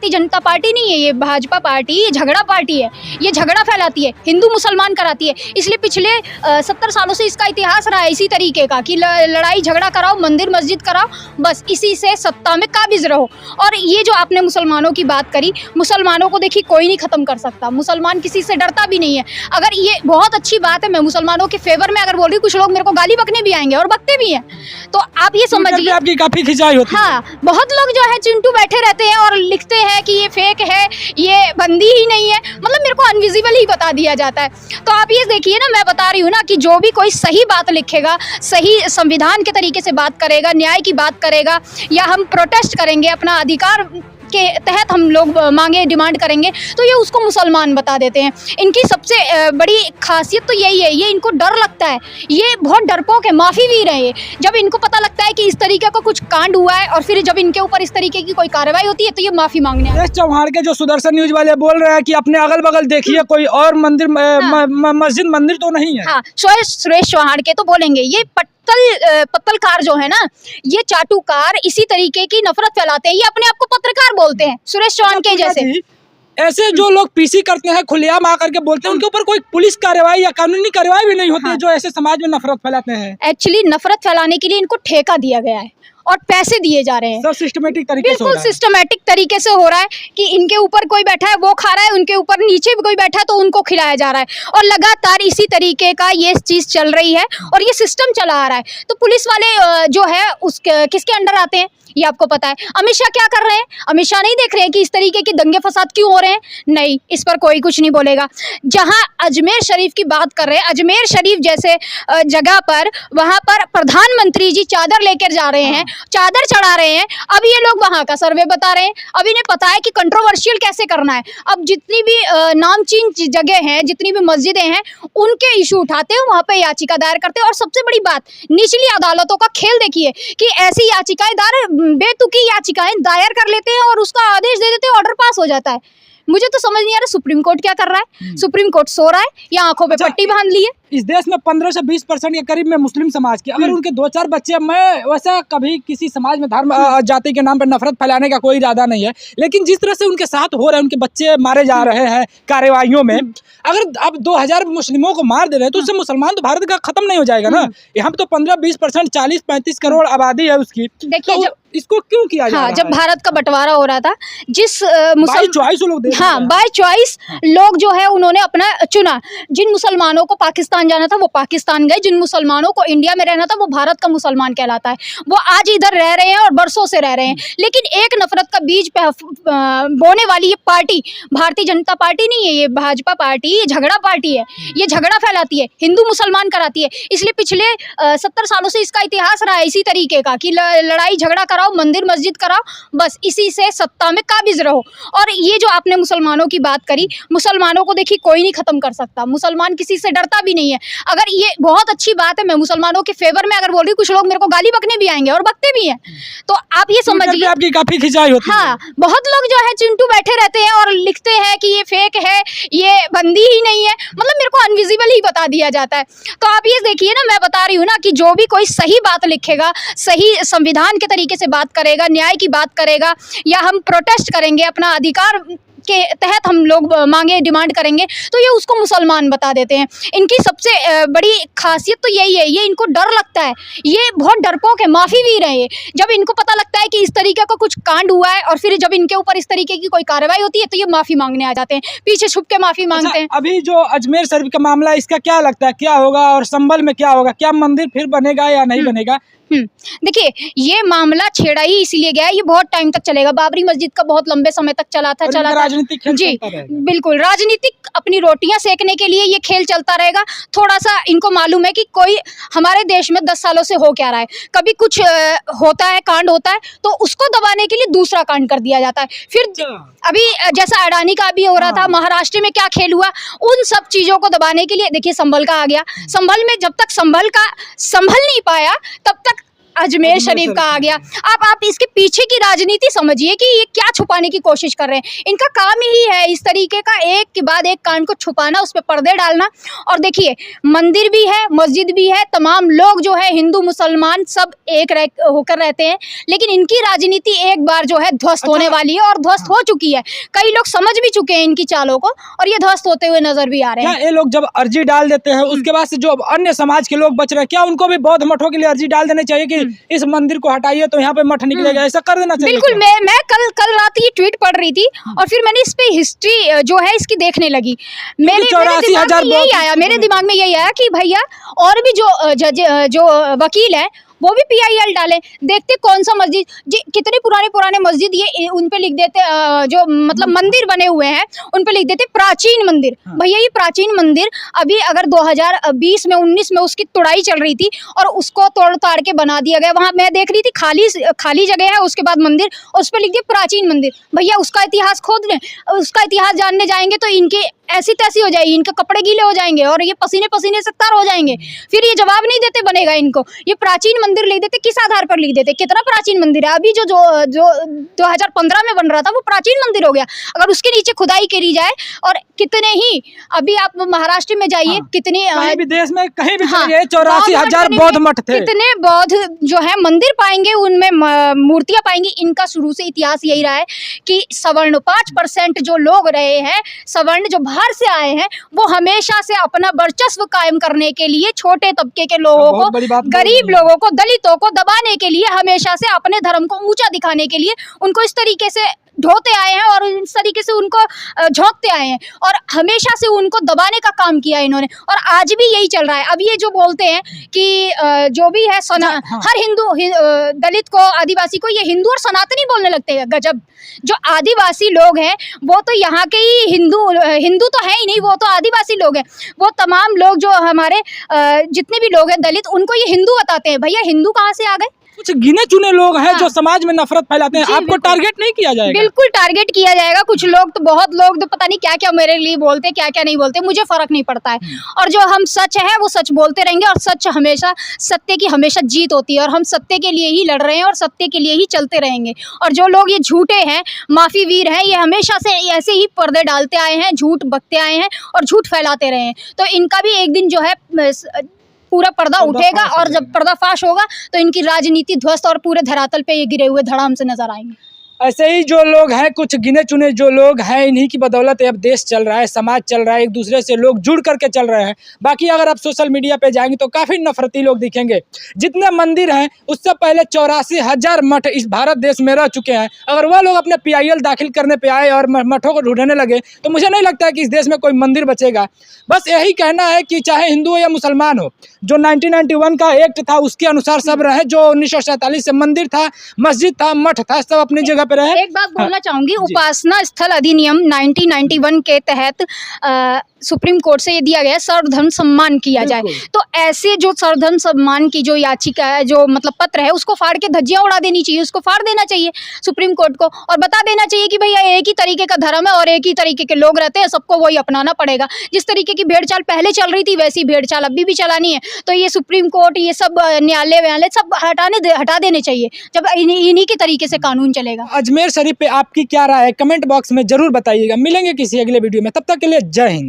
Bharatiya Janata party नहीं है, ये भाजपा पार्टी, ये झगड़ा पार्टी है। ये झगड़ा फैलाती है, हिंदू मुसलमान कराती है। इसलिए पिछले 70 सालों से इसका इतिहास रहा है इसी तरीके का कि लड़ाई झगड़ा कराओ, मंदिर मस्जिद कराओ, बस इसी से सत्ता में काबिज रहो। और ये जो आपने मुसलमानों की बात करी, मुसलमानों को देखिए कोई नहीं ख़त्म कर सकता, मुसलमान किसी से डरता भी नहीं है। अगर ये बहुत अच्छी बात है, मैं मुसलमानों के फेवर में अगर बोल रही, कुछ लोग मेरे को गाली बकने भी आएंगे और बकते भी हैं, तो आप ये समझिए आपकी काफी खिंचाई होती है। हाँ, बहुत लोग जो है चिंटू बैठे रहते हैं और लिखते हैं कि ये फेक है, ये बंदी ही नहीं है, मतलब मेरे को अनविजिबल ही बता दिया जाता है। तो आप ये देखिए ना, मैं बता रही हूँ ना कि जो भी कोई सही बात लिखेगा, सही संविधान के तरीके से बात करेगा, न्याय की बात करेगा, या हम प्रोटेस्ट करेंगे, अपना अधिकार के तहत हम लोग मांगे डिमांड करेंगे, तो ये उसको मुसलमान बता देते हैं। इनकी सबसे बड़ी खासियत तो यही है, ये इनको डर लगता है, ये बहुत डरपोक है, माफ़ी भी रहे। जब इनको पता लगता है कि इस तरीके का कुछ कांड हुआ है और फिर जब इनके ऊपर इस तरीके की कोई कार्रवाई होती है, तो ये माफ़ी मांगने आते हैं। चौहान के जो सुदर्शन न्यूज वाले बोल रहे हैं कि अपने अगल बगल देखिए कोई और मंदिर मस्जिद मंदिर तो नहीं है। हाँ, सुरेश चौहान के तो बोलेंगे, ये पत्तलकार जो है ना, ये चाटुकार इसी तरीके की नफरत फैलाते हैं, ये अपने आप को पत्रकार बोलते हैं सुरेश चौहान के जैसे। ऐसे जो लोग पीसी करते हैं, खुलेआम आकर के बोलते हैं, उनके ऊपर कोई पुलिस कार्रवाई या कानूनी कार्रवाई भी नहीं होती है, जो ऐसे समाज में नफरत फैलाते हैं। एक्चुअली नफरत फैलाने के लिए इनको ठेका दिया गया है और पैसे दिए जा रहे हैं, सब सिस्टमेटिक तरीके से हो बिल्कुल रहा है। सिस्टमेटिक तरीके से हो रहा है कि इनके ऊपर कोई बैठा है वो खा रहा है, उनके ऊपर नीचे भी कोई बैठा है तो उनको खिलाया जा रहा है, और लगातार इसी तरीके का ये चीज़ चल रही है और ये सिस्टम चला आ रहा है। तो पुलिस वाले जो है किसके अंडर आते हैं ये आपको पता है। अमित शाह क्या कर रहे हैं? अमित शाह नहीं देख रहे हैं कि इस तरीके के दंगे फसाद क्यों हो रहे हैं? नहीं, इस पर कोई कुछ नहीं बोलेगा। जहां अजमेर शरीफ की बात कर रहे हैं, अजमेर शरीफ जैसे जगह पर, वहां पर प्रधानमंत्री जी चादर लेकर जा रहे हैं, चादर चढ़ा रहे हैं। अब ये लोग वहां का सर्वे बता रहे हैं, अब इन्हें पता है कि कंट्रोवर्शियल कैसे करना है। अब जितनी भी नामचीन जगह हैं, जितनी भी मस्जिदें हैं, उनके इशू उठाते हैं, वहां पे याचिका दायर करते हैं। और सबसे बड़ी बात, निचली अदालतों का खेल देखिए कि ऐसी याचिकाएं बेतुकी याचिकाएं दायर कर लेते हैं और उसका आदेश दे देते हैं, ऑर्डर पास हो जाता है। मुझे तो समझ नहीं आ रहा सुप्रीम कोर्ट क्या कर रहा है। सुप्रीम कोर्ट सो रहा है या आंखों पे पट्टी बांध ली है। इस देश में 15 से 20% के करीब में मुस्लिम समाज के, अगर उनके 2-4 बच्चे, मैं वैसा कभी किसी समाज में धर्म जाति के नाम पर नफरत फैलाने का कोई इरादा नहीं है, लेकिन जिस तरह से उनके साथ हो रहा है, उनके बच्चे मारे जा रहे हैं कार्रवाइयों में, अगर आप 2000 मुस्लिमों को मार दे रहे हैं तो उससे मुसलमान तो भारत का खत्म नहीं हो जाएगा ना। यहाँ पे तो 15-20%, 40-35 करोड़ आबादी है उसकी। देखिए तो इसको क्यों किया जा रहा है? जब भारत का बंटवारा हो रहा था, जिस बाय चॉइस लोग जो है उन्होंने अपना चुना। जिन मुसलमानों को पाकिस्तान जाना था वो पाकिस्तान गए, जिन मुसलमानों को इंडिया में रहना था वो भारत का मुसलमान कहलाता है, वो आज इधर रह रहे हैं और बरसों से रह रहे हैं। लेकिन एक नफरत का बीज बोने वाली ये पार्टी भारतीय जनता पार्टी नहीं है, ये भाजपा पार्टी, ये झगड़ा पार्टी है। ये झगड़ा फैलाती है, हिंदू मुसलमान कराती है। इसलिए पिछले 70 सालों से इसका इतिहास रहा है इसी तरीके का कि लड़ाई झगड़ा कराओ, मंदिर मस्जिद कराओ, बस इसी से सत्ता में काबिज रहो। और ये जो आपने मुसलमानों की बात करी, मुसलमानों को देखिए कोई नहीं ख़त्म कर सकता, मुसलमान किसी से डरता भी नहीं है। अगर ये बहुत अच्छी बात है, मैं मुसलमानों के फेवर में अगर बोल रही, कुछ लोग मेरे को गाली बकने भी आएंगे और बकते भी हैं, तो आप ये समझिए। आपकी काफी खिंचाई होती है। हाँ, बहुत लोग जो है चिंटू बैठे रहते हैं और लिखते हैं कि ये फेक है, ये बंदी ही नहीं है, मतलब मेरे को अनविजिबल ही बता दिया जाता है। तो आप ये देखिए ना, मैं बता रही हूँ ना कि जो भी कोई सही बात लिखेगा, सही संविधान के तरीके से बात करेगा, न्याय की बात करेगा, या हम प्रोटेस्ट करेंगे, अपना अधिकार के तहत हम लोग मांगे डिमांड करेंगे, तो ये उसको मुसलमान बता देते हैं। इनकी सबसे बड़ी खासियत तो यही है, ये इनको डर लगता है, ये बहुत डरपोक है, माफ़ी भी रहे। जब इनको पता लगता है कि इस तरीके का कुछ कांड हुआ है और फिर जब इनके ऊपर इस तरीके की कोई कार्रवाई होती है, तो ये माफ़ी मांगने आ जाते हैं, पीछे छुप के माफ़ी मांगते हैं। अभी जो अजमेर शरीफ का मामला, इसका क्या लगता है, क्या होगा? और संभल में क्या होगा? क्या मंदिर फिर बनेगा या नहीं बनेगा? देखिए, ये मामला छेड़ा ही इसीलिए गया है, ये बहुत टाइम तक चलेगा। बाबरी मस्जिद का बहुत लंबे समय तक चला था राजनीतिक खेल जी, बिल्कुल राजनीतिक अपनी रोटियां सेकने के लिए ये खेल चलता रहेगा। थोड़ा सा इनको मालूम है कि कोई हमारे देश में 10 सालों से हो क्या रहा है, कभी कुछ होता है, कांड होता है, तो उसको दबाने के लिए दूसरा कांड कर दिया जाता है। फिर अभी जैसा अडानी का भी हो रहा था, महाराष्ट्र में क्या खेल हुआ, उन सब चीजों को दबाने के लिए देखिए संभल का आ गया। संभल में जब तक संभल नहीं पाया, तब तक अजमेर शरीफ का आ गया। आप इसके पीछे की राजनीति समझिए कि ये क्या छुपाने की कोशिश कर रहे हैं। इनका काम ही है इस तरीके का एक के बाद एक कांड को छुपाना, उस पर पर्दे डालना। और देखिए मंदिर भी है, मस्जिद भी है, तमाम लोग जो है हिंदू मुसलमान सब एक होकर रहते हैं, लेकिन इनकी राजनीति एक बार जो है ध्वस्त होने वाली है और ध्वस्त हो चुकी है। कई लोग समझ भी चुके हैं इनकी चालों को और ये ध्वस्त होते हुए नजर भी आ रहे हैं। ये लोग जब अर्जी डाल देते हैं उसके बाद से जो अन्य समाज के लोग बच रहे हैं, क्या उनको भी बौद्ध मठों के लिए अर्जी डाल देनी चाहिए कि इस मंदिर को हटाइए तो यहाँ पे मठ निकलेगा, ऐसा कर देना चाहिए? बिल्कुल। मैं कल रात ये ट्वीट पढ़ रही थी और फिर मैंने इस पे हिस्ट्री जो है इसकी देखने लगी। मेरे दिमाग में यही आया कि भैया और भी जो वकील है वो भी PIL डालें, देखते कौन सा मस्जिद, कितने पुराने मस्जिद ये उन पे लिख देते, जो मतलब मंदिर बने हुए हैं उन पे लिख देते प्राचीन मंदिर। भैया ये प्राचीन मंदिर अभी अगर 2020 में 19 में उसकी तुड़ाई चल रही थी और उसको तोड़ ताड़ के बना दिया गया। वहाँ मैं देख रही थी खाली जगह है, उसके बाद मंदिर, उस पर लिख दिया प्राचीन मंदिर। भैया उसका इतिहास खोद लें, उसका इतिहास जानने जाएंगे तो इनके ऐसी तैसी हो जाएगी, इनके कपड़े गीले हो जाएंगे और ये पसीने से तर हो जाएंगे। फिर ये जवाब नहीं देते बनेगा इनको। ये प्राचीन मंदिर लिख देते, किस आधार पर लिख देते? कितना प्राचीन मंदिर है? अभी जो 2015 में बन रहा था वो प्राचीन मंदिर हो गया। अगर उसके नीचे खुदाई करी जाए और कितने ही, अभी आप महाराष्ट्र में जाइए, कितने भी देश में कहीं भी 84,000 बौद्ध मठ थे, कितने बौद्ध जो है मंदिर पाएंगे, उनमें मूर्तियां पाएंगी। इनका शुरू से इतिहास यही रहा है कि सवर्ण 5% जो लोग रहे हैं, सवर्ण जो बाहर से आए हैं, वो हमेशा से अपना वर्चस्व कायम करने के लिए छोटे तबके के लोगों को, गरीब लोगों को, दलितों को दबाने के लिए, हमेशा से अपने धर्म को ऊंचा दिखाने के लिए उनको इस तरीके से ढोते आए हैं और इस तरीके से उनको झोंकते आए हैं और हमेशा से उनको दबाने का काम किया है इन्होंने। और आज भी यही चल रहा है। अब ये जो बोलते हैं कि जो भी है हर हिंदू दलित को, आदिवासी को ये हिंदू और सनातनी बोलने लगते हैं। गजब। जो आदिवासी लोग हैं वो तो यहाँ के ही हिंदू तो है ही नहीं, वो तो आदिवासी लोग हैं। वो तमाम लोग जो हमारे जितने भी लोग हैं दलित, उनको ये हिंदू बताते हैं। भैया हिंदू कहाँ से आ गए? कुछ गिने चुने लोग हैं जो समाज में नफरत फैलाते हैं। आपको टारगेट नहीं किया जाएगा? बिल्कुल टारगेट किया जाएगा। कुछ लोग तो, बहुत लोग तो पता नहीं क्या क्या मेरे लिए बोलते, क्या क्या नहीं बोलते, मुझे फर्क नहीं पड़ता है। और जो हम सच है वो सच बोलते रहेंगे और सत्य की हमेशा जीत होती है और हम सत्य के लिए ही लड़ रहे हैं और सत्य के लिए ही चलते रहेंगे। और जो लोग ये झूठे हैं, माफी वीर हैं, ये हमेशा से ऐसे ही पर्दे डालते आए हैं, झूठ बकते आए हैं और झूठ फैलाते रहे हैं। तो इनका भी एक दिन जो है पूरा पर्दा उठेगा और जब पर्दाफाश होगा तो इनकी राजनीति ध्वस्त और पूरे धरातल पे ये गिरे हुए धड़ाम से नजर आएंगे। ऐसे ही जो लोग हैं, कुछ गिने चुने जो लोग हैं, इन्हीं की बदौलत अब देश चल रहा है, समाज चल रहा है, एक दूसरे से लोग जुड़ करके चल रहे हैं। बाकी अगर आप सोशल मीडिया पे जाएंगे तो काफ़ी नफरती लोग दिखेंगे। जितने मंदिर हैं उससे पहले 84,000 मठ इस भारत देश में रह चुके हैं। अगर वह लोग अपने PIL दाखिल करने पे आए और मठों को ढूंढने लगे तो मुझे नहीं लगता है कि इस देश में कोई मंदिर बचेगा। बस यही कहना है कि चाहे हिंदू हो या मुसलमान हो, जो 1991 का एक्ट था उसके अनुसार सब रहे। जो 1947 से मंदिर था, मस्जिद था, मठ था, सब अपनी जगह। एक बात बोलना चाहूंगी, उपासना स्थल अधिनियम 1991 के तहत सुप्रीम कोर्ट से ये दिया गया सर्वधर्म सम्मान किया जाए। तो ऐसे जो सर्वधर्म सम्मान की जो याचिका है, जो मतलब पत्र है, उसको फाड़ के धज्जियां उड़ा देनी चाहिए, उसको फाड़ देना चाहिए सुप्रीम कोर्ट को और बता देना चाहिए कि भैया एक ही तरीके का धर्म है और एक ही तरीके के लोग रहते हैं, सबको वही अपनाना पड़ेगा। जिस तरीके की भेड़चाल पहले चल रही थी वैसी भेड़चाल अभी भी चलानी है। तो ये सुप्रीम कोर्ट, ये सब न्यायालय सब हटा देने चाहिए जब इन्हीं के तरीके से कानून चलेगा। अजमेर शरीफ पे आपकी क्या राय है? कमेंट बॉक्स में जरूर बताइएगा। मिलेंगे किसी अगले वीडियो में, तब तक के लिए जय हिंद।